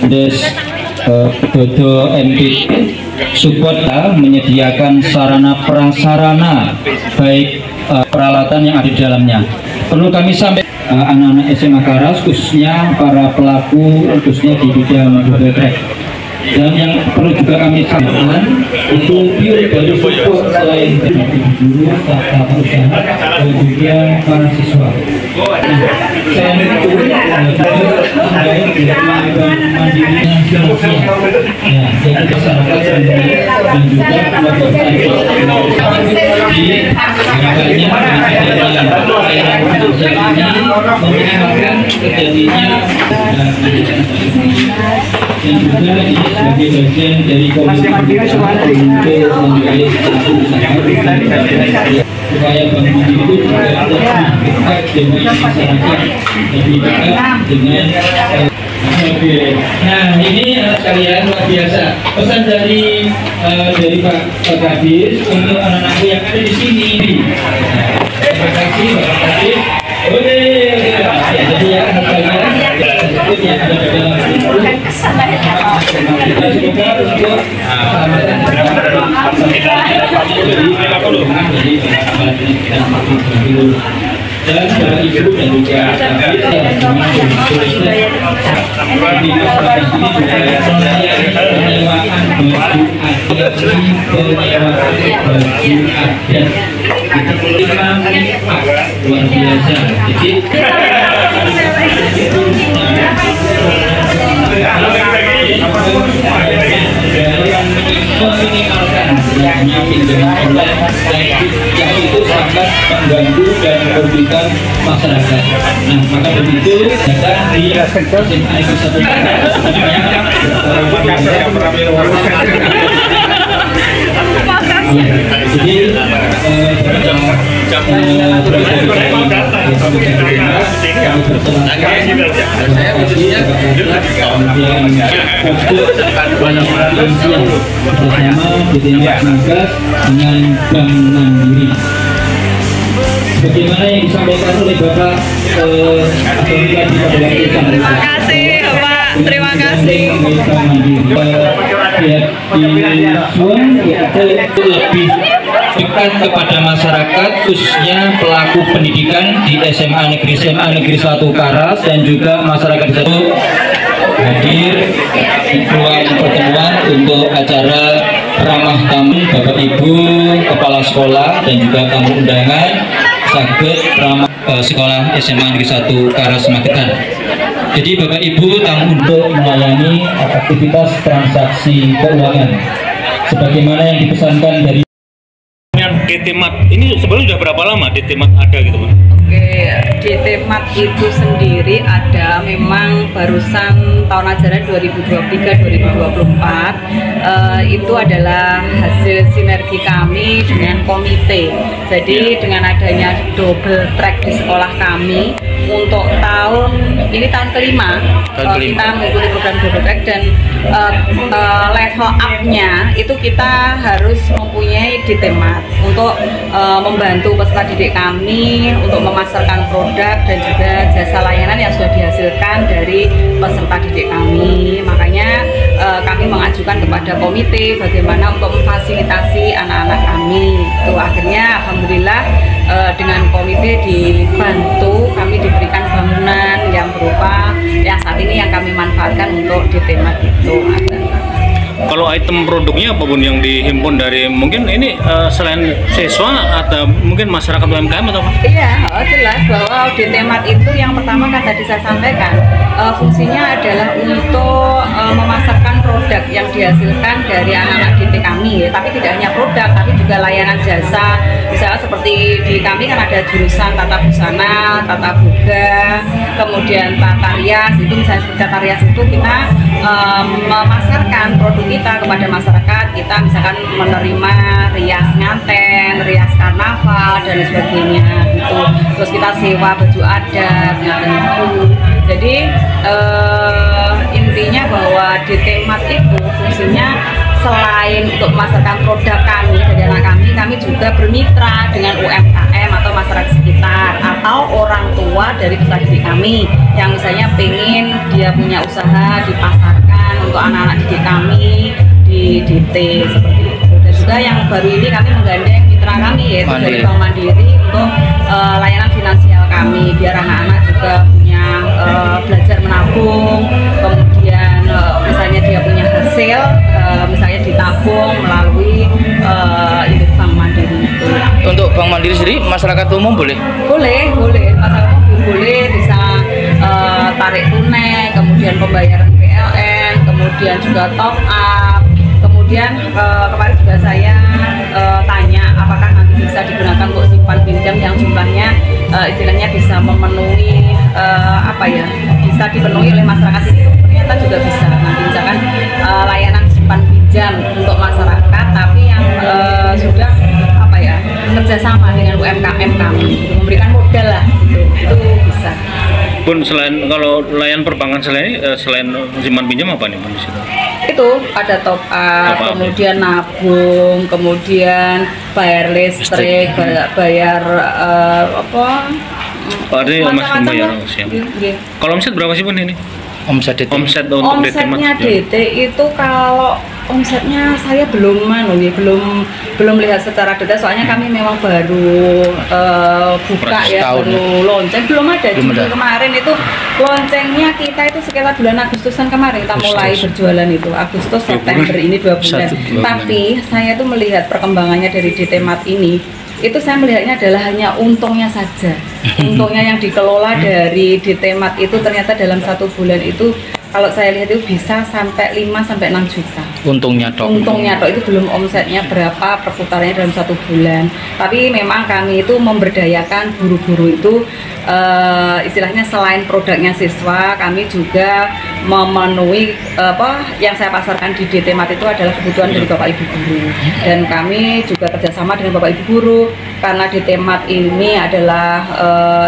Des Dodo MP support menyediakan sarana prasarana baik peralatan yang ada di dalamnya. Perlu kami sampaikan anak-anak SMA Karas khususnya para pelaku khususnya di bidang double track. Dan yang perlu juga kami sampaikan itu pure dari support selain guru, tata usaha dan juga para siswa. Saya itu terkait dengan mandirinya finansial. Ya, jadi masyarakat sendiri dan juga keluarga meminimalkan terjadinya dan juga ini sebagai bagian dari komitmen untuk memilih satu usaha supaya Bank Mandiri itu juga lebih dekat dengan masyarakat, lebih dekat dengan oke. Nah ini sekalian luar biasa pesan dari Pak Kadis untuk anak-anakku yang ada di sini. Terima kasih Pak Kadis. Oke, jadi ya sekalian yang ada dalam itu kita semoga untuk dan Bapak Ibu dan juga luar biasa. Meminimalkan yang pinjaman online yang itu sangat mengganggu dan merugikan masyarakat. Nah, maka begitu datang di SMA Negeri 1 Karas jadi bersama BTMA Nagas dengan Bank Mandiri. Bagaimana yang disampaikan oleh Bapak terima kasih Bapak, terima kasih. Itu lebih dekat kepada masyarakat khususnya pelaku pendidikan di SMA Negeri 1 Karas dan juga masyarakat itu hadir di ruang pertemuan untuk acara ramah tamu Bapak Ibu Kepala Sekolah dan juga tamu undangan saged ramah sekolah SMA Negeri 1 Karas Magetan. Jadi Bapak Ibu tamu untuk melayani aktivitas transaksi keuangan sebagaimana yang dipesankan dari DT-Mat ini sebelumnya sudah berapa lama DT-Mat ada gitu Pak? Oke, DT-Mat itu sendiri ada memang barusan tahun ajaran 2023-2024 itu adalah hasil sinergi kami dengan komite. Jadi dengan adanya double track di sekolah kami untuk tahun kelima kita mengikuti program double track dan level up-nya itu kita harus mempunyai DT-Mat untuk membantu peserta didik kami untuk memasarkan produk dan juga jasa layanan yang sudah dihasilkan dari peserta didik kami. Makanya kami mengajukan kepada komite bagaimana untuk memfasilitasi anak-anak kami. Itu akhirnya alhamdulillah dengan komite dibantu, kami diberikan bangunan yang berupa yang saat ini yang kami manfaatkan untuk DT-Mat itu ada. Kalau item produknya apapun yang dihimpun dari mungkin ini selain siswa atau mungkin masyarakat UMKM atau apa? Iya, jelas bahwa DT-Mat itu yang pertama kan tadi saya sampaikan fungsinya adalah untuk memasarkan produk yang dihasilkan dari anak-anak DT kami, tapi tidak hanya produk, tapi juga layanan jasa. Misalnya seperti di kami kan ada jurusan tata busana, tata boga, kemudian tata rias. Itu misalnya seperti tata rias itu kita memasarkan produk kita kepada masyarakat. Kita misalkan menerima rias nganten, rias karnaval dan sebagainya gitu. Terus kita sewa baju adat gitu. Jadi intinya bahwa DT-Mat itu fungsinya selain untuk memasarkan produk kami dari anak kami juga bermitra dengan UMKM atau masyarakat sekitar atau orang tua dari peserta didik kami yang misalnya pengen dia punya usaha dipasarkan untuk anak-anak didik kami di DT seperti itu. Dan juga yang baru ini kami menggandeng mitra kami yaitu dari Bank Mandiri untuk layanan finansial kami biar anak-anak juga punya belajar menabung, kemudian misalnya dia punya hasil misalnya ditabung melalui Bank Mandiri itu. Untuk Bank Mandiri sendiri masyarakat umum boleh? Boleh, masyarakat umum boleh bisa tarik tunai, kemudian pembayaran PLN, kemudian juga top up. Kemudian kemarin juga saya tanya apakah nanti bisa digunakan untuk simpan pinjam yang jumlahnya istilahnya bisa memenuhi bisa dipenuhi oleh masyarakat sini. Ternyata juga bisa nanti misalkan layanan simpan pinjam untuk masyarakat tapi yang sudah kerjasama dengan UMKM kami memberikan modal lah itu bisa. Bun, selain kalau layanan perbankan selain simpan pinjam apa nih Bun di situ? Itu ada top up, kemudian nabung, kemudian bayar listrik, bayar bayar Kalau omset berapa sih Bun ini? Omset DT untuk omsetnya DT itu kalau omsetnya saya belum lihat secara detail soalnya kami memang baru buka ya, baru lonceng, belum ada. Kemarin itu loncengnya kita itu sekitar bulan Agustusan kemarin kita mulai berjualan itu, Agustus September ini 2 bulan. Tapi saya tuh melihat perkembangannya dari DT Mart ini itu saya melihatnya adalah hanya untungnya saja. Untungnya yang dikelola dari DT Mart itu ternyata dalam 1 bulan itu kalau saya lihat itu bisa sampai 5-6 juta. Untungnya tok itu belum omsetnya berapa, perputarannya dalam 1 bulan. Tapi memang kami itu memberdayakan guru-guru itu istilahnya selain produknya siswa, kami juga memenuhi yang saya pasarkan di DT Mart itu adalah kebutuhan dari Bapak Ibu guru. Dan kami juga kerjasama dengan Bapak Ibu guru karena DT Mart ini adalah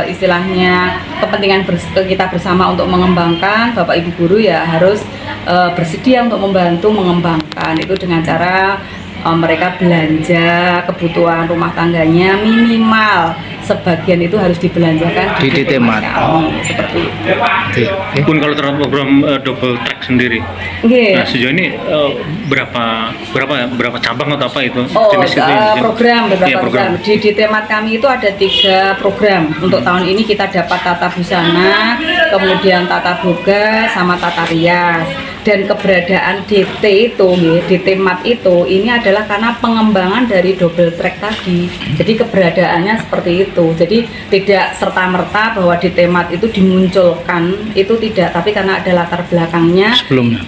istilahnya kepentingan kita bersama untuk mengembangkan. Bapak Ibu guru ya harus bersedia untuk membantu mengembangkan itu dengan cara mereka belanja kebutuhan rumah tangganya minimal sebagian itu harus dibelanjakan di DT Mart. Seperti itu. Pun kalau terhadap program double track sendiri, nah sejauh ini berapa cabang atau apa itu? Program di DT Mart kami itu ada 3 program. Untuk tahun ini kita dapat tata busana, kemudian tata boga, sama tata rias. Dan keberadaan DT itu, DT Mart itu, ini adalah karena pengembangan dari double track tadi. Jadi keberadaannya seperti itu. Jadi tidak serta-merta bahwa DT Mart itu dimunculkan, itu tidak. Tapi karena ada latar belakangnya. Sebelumnya.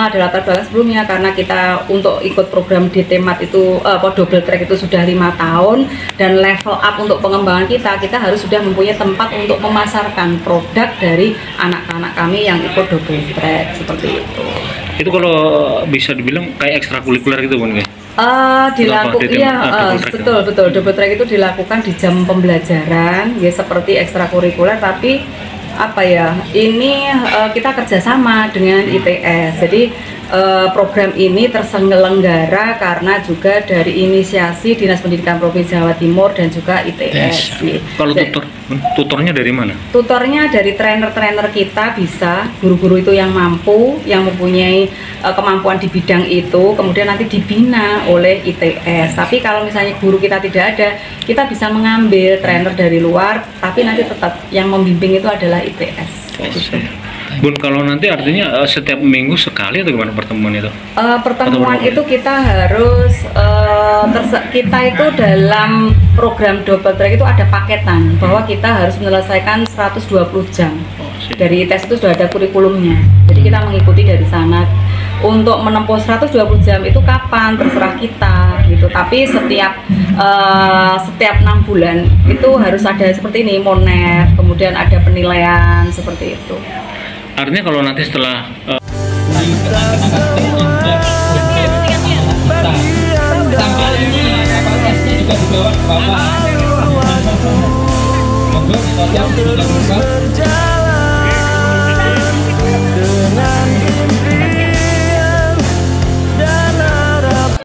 Ada latar belakang sebelumnya karena kita untuk ikut program DT Mart itu, double track itu sudah 5 tahun dan level up untuk pengembangan kita harus sudah mempunyai tempat untuk memasarkan produk dari anak-anak kami yang ikut double track seperti itu. Itu kalau bisa dibilang kayak ekstrakurikuler gitu Bun? Betul double track itu dilakukan di jam pembelajaran ya seperti ekstrakurikuler tapi ini kita kerjasama dengan ITS. Jadi program ini terselenggara karena juga dari inisiasi Dinas Pendidikan Provinsi Jawa Timur dan juga ITS. Kalau tutornya dari mana? Tutornya dari trainer-trainer kita bisa, guru-guru itu yang mampu, yang mempunyai kemampuan di bidang itu, kemudian nanti dibina oleh ITS. Tapi kalau misalnya guru kita tidak ada, kita bisa mengambil trainer dari luar, tapi nanti tetap yang membimbing itu adalah ITS. Bun, kalau nanti artinya setiap minggu sekali atau gimana pertemuan itu? Pertemuan itu kita harus kita itu dalam program double track itu ada paketan bahwa kita harus menyelesaikan 120 jam. Dari tes itu sudah ada kurikulumnya. Jadi kita mengikuti dari sana. Untuk menempuh 120 jam itu kapan terserah kita gitu. Tapi setiap 6 bulan itu harus ada seperti ini, monef, kemudian ada penilaian seperti itu. Artinya kalau nanti setelah sampai ini evaluasinya juga dibawa ke Bapak.